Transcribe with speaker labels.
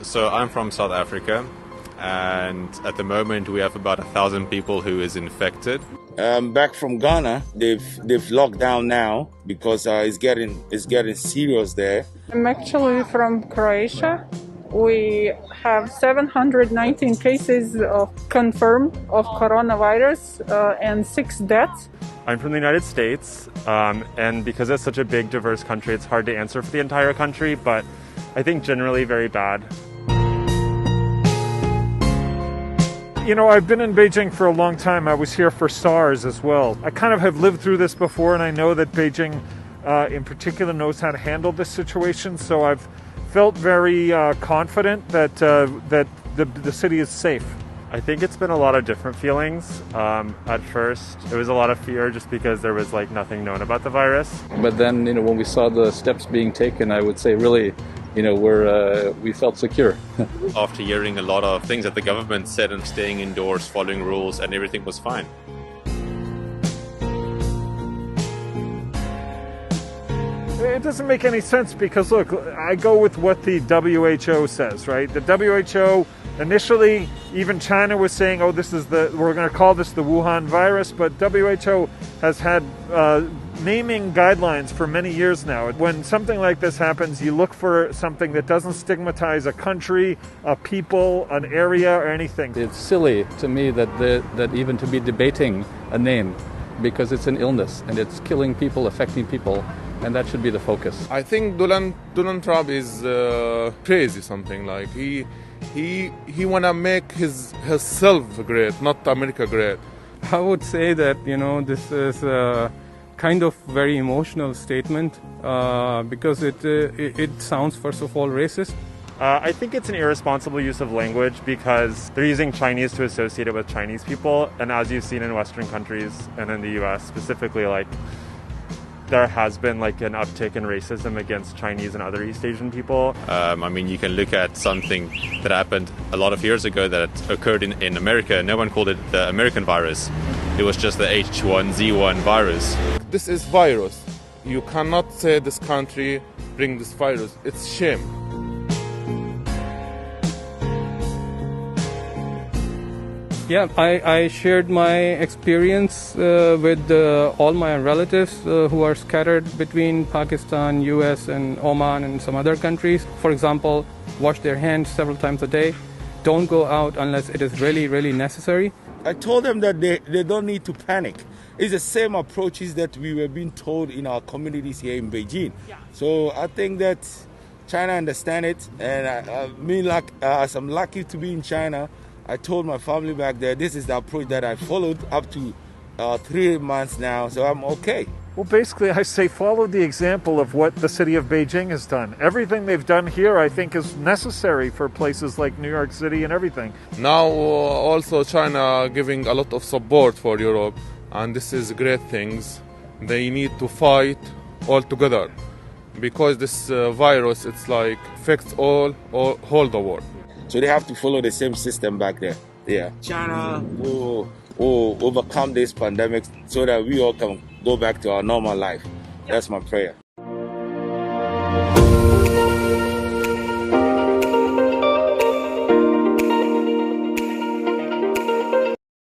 Speaker 1: So I'm from South Africa, and at the moment we have about 1,000 people who is infected.
Speaker 2: Back from Ghana, they've locked down now because it's getting serious there.
Speaker 3: I'm actually from Croatia. We have 719 cases confirmed of coronavirus and 6 deaths.
Speaker 4: I'm from the United States, and because it's such a big, diverse country, it's hard to answer for the entire country, but I think generally very bad.
Speaker 5: You know, I've been in Beijing for a long time. I was here for SARS as well. I kind of have lived through this before, and I know that Beijing in particular knows how to handle this situation, so I've felt very confident that the city is safe.
Speaker 4: I think it's been a lot of different feelings. At first, it was a lot of fear just because there was like nothing known about the virus.
Speaker 6: But then, when we saw the steps being taken, I would say really, we felt secure.
Speaker 1: After hearing a lot of things that the government said and staying indoors, following rules, and everything was fine.
Speaker 5: It doesn't make any sense because, look, I go with what the WHO says, right? The WHO, initially, even China was saying, oh, we're going to call this the Wuhan virus, but WHO has had naming guidelines for many years now. When something like this happens, you look for something that doesn't stigmatize a country, a people, an area, or anything.
Speaker 6: It's silly to me that even to be debating a name, because it's an illness and it's killing people, affecting people, and that should be the focus.
Speaker 7: I think Donald Trump is crazy, something like he wanna make himself great, not America great.
Speaker 8: I would say that this is a kind of very emotional statement because it sounds first of all racist.
Speaker 4: I think it's an irresponsible use of language because they're using Chinese to associate it with Chinese people, and as you've seen in Western countries and in the US specifically, there has been an uptick in racism against Chinese and other East Asian people.
Speaker 1: You can look at something that happened a lot of years ago that occurred in America. No one called it the American virus. It was just the H1Z1 virus.
Speaker 7: This is virus. You cannot say this country bring this virus. It's shame.
Speaker 8: Yeah, I shared my experience with all my relatives who are scattered between Pakistan, US, and Oman and some other countries. For example, wash their hands several times a day. Don't go out unless it is really, really necessary.
Speaker 2: I told them that they don't need to panic. It's the same approaches that we were being told in our communities here in Beijing. Yeah. So I think that China understands it, and as I'm lucky to be in China, I told my family back there, this is the approach that I followed up to 3 months now, so I'm okay.
Speaker 5: Well, basically, I say follow the example of what the city of Beijing has done. Everything they've done here, I think, is necessary for places like New York City and everything.
Speaker 7: Now, also China giving a lot of support for Europe, and this is great things. They need to fight all together. because this virus, it's like affects all the world.
Speaker 2: So they have to follow the same system back there. Yeah. China will overcome this pandemic so that we all can go back to our normal life. That's my prayer.